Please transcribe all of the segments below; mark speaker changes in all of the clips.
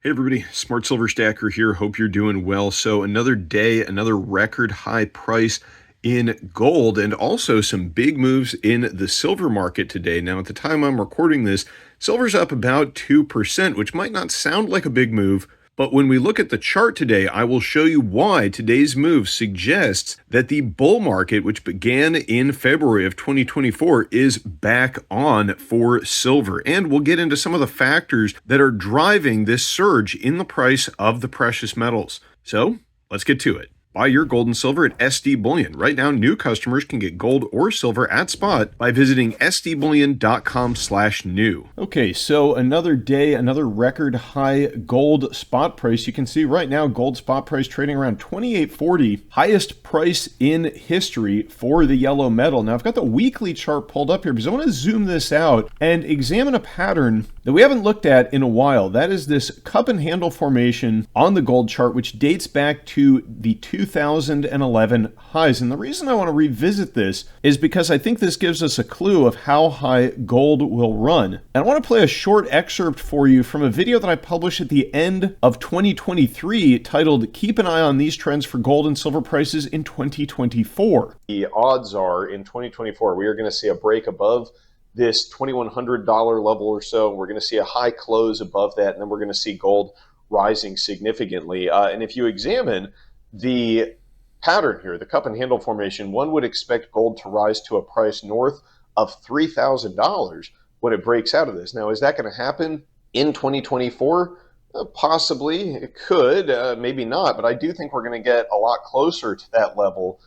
Speaker 1: Hey everybody, Smart Silver Stacker here. Hope you're doing well. So another day, another record high price in gold and also some big moves in the silver market today. Now at the time I'm recording this, silver's up about 2%, which might not sound like a big move, but when we look at the chart today, I will show you why today's move suggests that the bull market, which began in February of 2024, is back on for silver. And we'll get into some of the factors that are driving this surge in the price of the precious metals. So let's get to it. Buy your gold and silver at SD Bullion. Right now, new customers can get gold or silver at spot by visiting sdbullion.com/new. Okay, so another day, another record high gold spot price. You can see right now gold spot price trading around $28.40, highest price in history for the yellow metal. Now I've got the weekly chart pulled up here because I want to zoom this out and examine a pattern that we haven't looked at in a while. That is this cup and handle formation on the gold chart, which dates back to the 2011 highs. And the reason I want to revisit this is because I think this gives us a clue of how high gold will run. And I want to play a short excerpt for you from a video that I published at the end of 2023 titled "Keep an Eye on These Trends for Gold and Silver Prices in 2024. The odds are in 2024, we are going to see a break above this $2,100 level or so. We're going to see a high close above that, and then we're going to see gold rising significantly. And if you examine the pattern here, the cup and handle formation, one would expect gold to rise to a price north of $3,000 when it breaks out of this. Now, is that going to happen in 2024? Possibly. It could, maybe not, but I do think we're going to get a lot closer to that level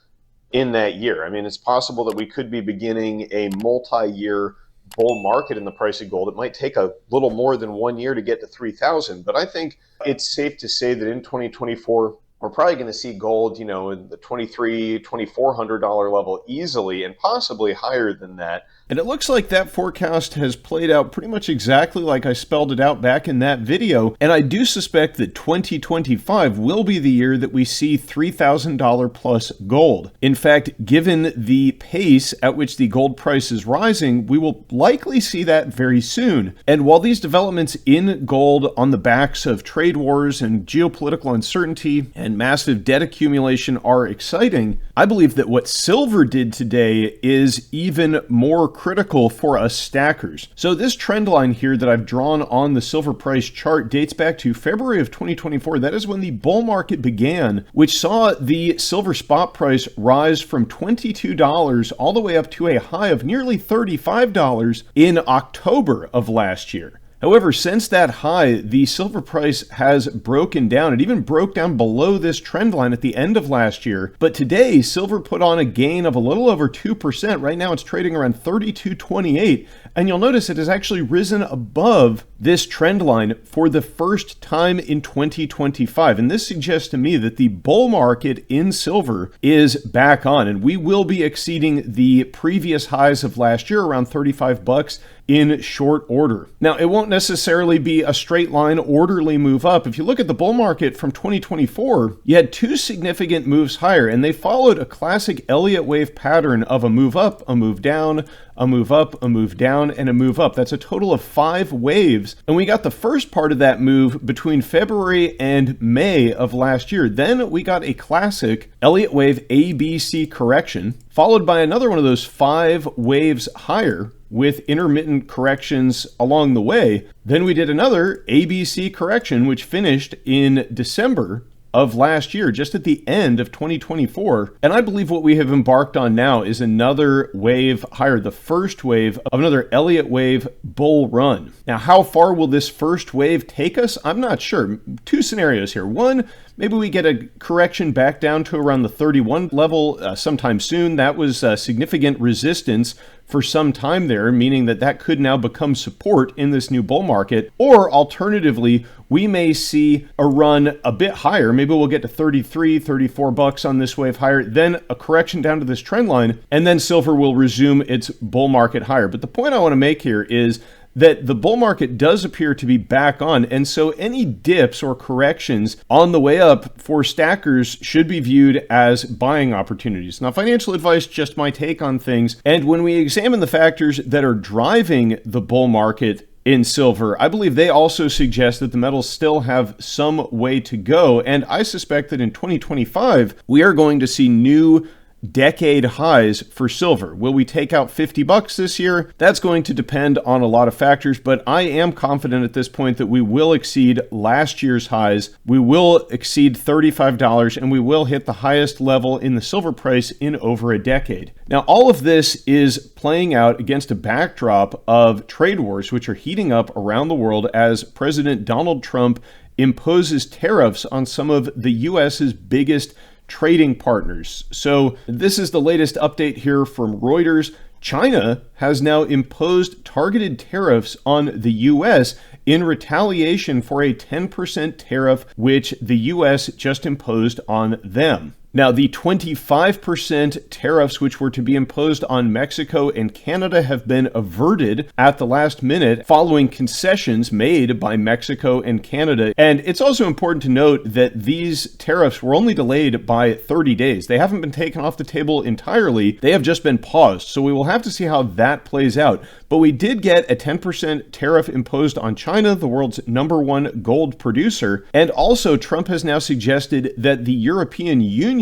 Speaker 1: in that year. I mean, it's possible that we could be beginning a multi-year bull market in the price of gold. It might take a little more than 1 year to get to 3,000, but I think it's safe to say that in 2024, we're probably going to see gold, in the $2,300, $2,400 level easily, and possibly higher than that. And it looks like that forecast has played out pretty much exactly like I spelled it out back in that video. And I do suspect that 2025 will be the year that we see $3,000 plus gold. In fact, given the pace at which the gold price is rising, we will likely see that very soon. And while these developments in gold on the backs of trade wars and geopolitical uncertainty and massive debt accumulation are exciting, I believe that what silver did today is even more critical for us stackers. So this trend line here that I've drawn on the silver price chart dates back to February of 2024. That is when the bull market began, which saw the silver spot price rise from $22 all the way up to a high of nearly $35 in October of last year. However, since that high, the silver price has broken down. It even broke down below this trend line at the end of last year. But today, silver put on a gain of a little over 2%. Right now, it's trading around $32.28. And you'll notice it has actually risen above this trend line for the first time in 2025. And this suggests to me that the bull market in silver is back on. And we will be exceeding the previous highs of last year, around $35 in short order. Now, it won't necessarily be a straight line orderly move up. If you look at the bull market from 2024, you had two significant moves higher, and they followed a classic Elliott wave pattern of a move up, a move down, a move up, a move down, and a move up. That's a total of 5 waves. And we got the first part of that move between February and May of last year. Then we got a classic Elliott wave ABC correction, followed by another one of those 5 waves higher with intermittent corrections along the way. Then we did another ABC correction, which finished in December of last year, just at the end of 2024. And I believe what we have embarked on now is another wave higher, the first wave of another Elliott wave bull run. Now, how far will this first wave take us? I'm not sure. 2 scenarios here. One, maybe we get a correction back down to around the 31 level sometime soon. That was significant resistance for some time there, meaning that that could now become support in this new bull market. Or alternatively, we may see a run a bit higher. Maybe we'll get to 33, 34 bucks on this wave higher, then a correction down to this trend line, and then silver will resume its bull market higher. But the point I want to make here is that the bull market does appear to be back on, and so any dips or corrections on the way up for stackers should be viewed as buying opportunities. Now, financial advice, just my take on things, and when we examine the factors that are driving the bull market in silver. I believe they also suggest that the metals still have some way to go, and I suspect that in 2025, we are going to see new decade highs for silver. Will we take out $50 this year? That's going to depend on a lot of factors, but I am confident at this point that we will exceed last year's highs. We will exceed $35, and we will hit the highest level in the silver price in over a decade. Now, all of this is playing out against a backdrop of trade wars, which are heating up around the world as President Donald Trump imposes tariffs on some of the U.S.'s biggest trading partners. So this is the latest update here from Reuters. China has now imposed targeted tariffs on the U.S. in retaliation for a 10% tariff which the U.S. just imposed on them. Now, the 25% tariffs which were to be imposed on Mexico and Canada have been averted at the last minute following concessions made by Mexico and Canada. And it's also important to note that these tariffs were only delayed by 30 days. They haven't been taken off the table entirely. They have just been paused. So we will have to see how that plays out. But we did get a 10% tariff imposed on China, the world's #1 gold producer. And also, Trump has now suggested that the European Union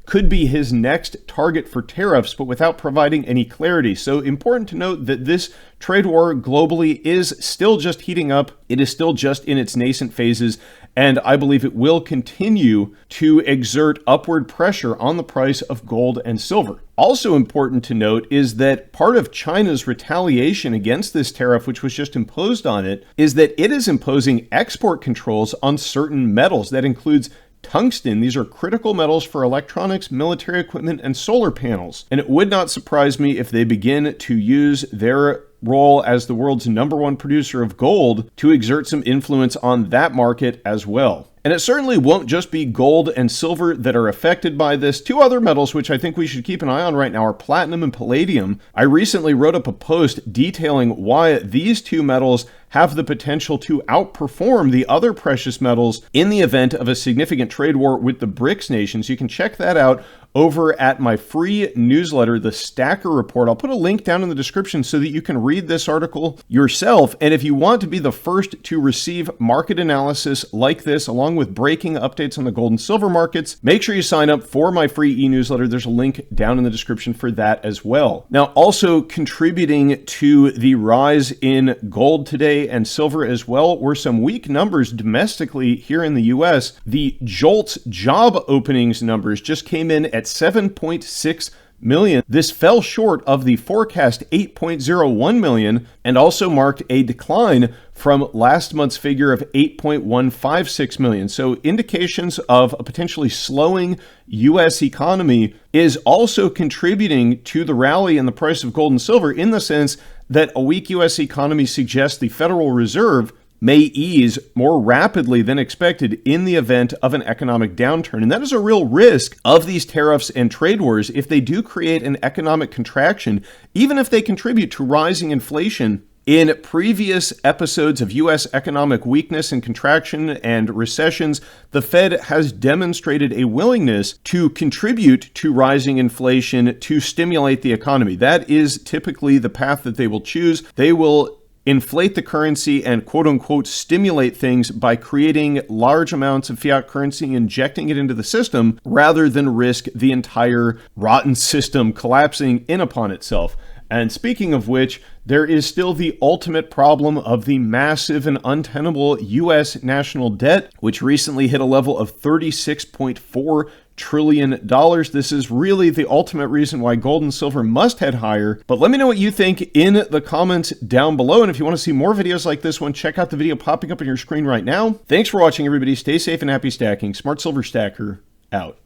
Speaker 1: could be his next target for tariffs, but without providing any clarity. So important to note that this trade war globally is still just heating up. It is still just in its nascent phases, and I believe it will continue to exert upward pressure on the price of gold and silver. Also important to note is that part of China's retaliation against this tariff, which was just imposed on it, is that it is imposing export controls on certain metals. That includes tungsten. These are critical metals for electronics, military equipment, and solar panels. And it would not surprise me if they begin to use their role as the world's #1 producer of gold to exert some influence on that market as well. And it certainly won't just be gold and silver that are affected by this. Two other metals which I think we should keep an eye on right now are platinum and palladium. I recently wrote up a post detailing why these two metals have the potential to outperform the other precious metals in the event of a significant trade war with the BRICS nations. You can check that out over at my free newsletter, the Stacker Report. I'll put a link down in the description so that you can read this article yourself. And if you want to be the first to receive market analysis like this, along with breaking updates on the gold and silver markets, make sure you sign up for my free e-newsletter. There's a link down in the description for that as well. Now, also contributing to the rise in gold today and silver as well were some weak numbers domestically here in the US. The JOLTS job openings numbers just came in at 7.6 million. This fell short of the forecast 8.01 million and also marked a decline from last month's figure of 8.156 million. So indications of a potentially slowing US economy is also contributing to the rally in the price of gold and silver, in the sense that a weak US economy suggests the Federal Reserve may ease more rapidly than expected in the event of an economic downturn. And that is a real risk of these tariffs and trade wars. If they do create an economic contraction, even if they contribute to rising inflation. In previous episodes of U.S. economic weakness and contraction and recessions, the Fed has demonstrated a willingness to contribute to rising inflation to stimulate the economy. That is typically the path that they will choose. They will inflate the currency and quote unquote stimulate things by creating large amounts of fiat currency, injecting it into the system, rather than risk the entire rotten system collapsing in upon itself. And speaking of which, there is still the ultimate problem of the massive and untenable U.S. national debt, which recently hit a level of $36.4 trillion. This is really the ultimate reason why gold and silver must head higher. But let me know what you think in the comments down below. And if you want to see more videos like this one, check out the video popping up on your screen right now. Thanks for watching, everybody. Stay safe and happy stacking. Smart Silver Stacker, out.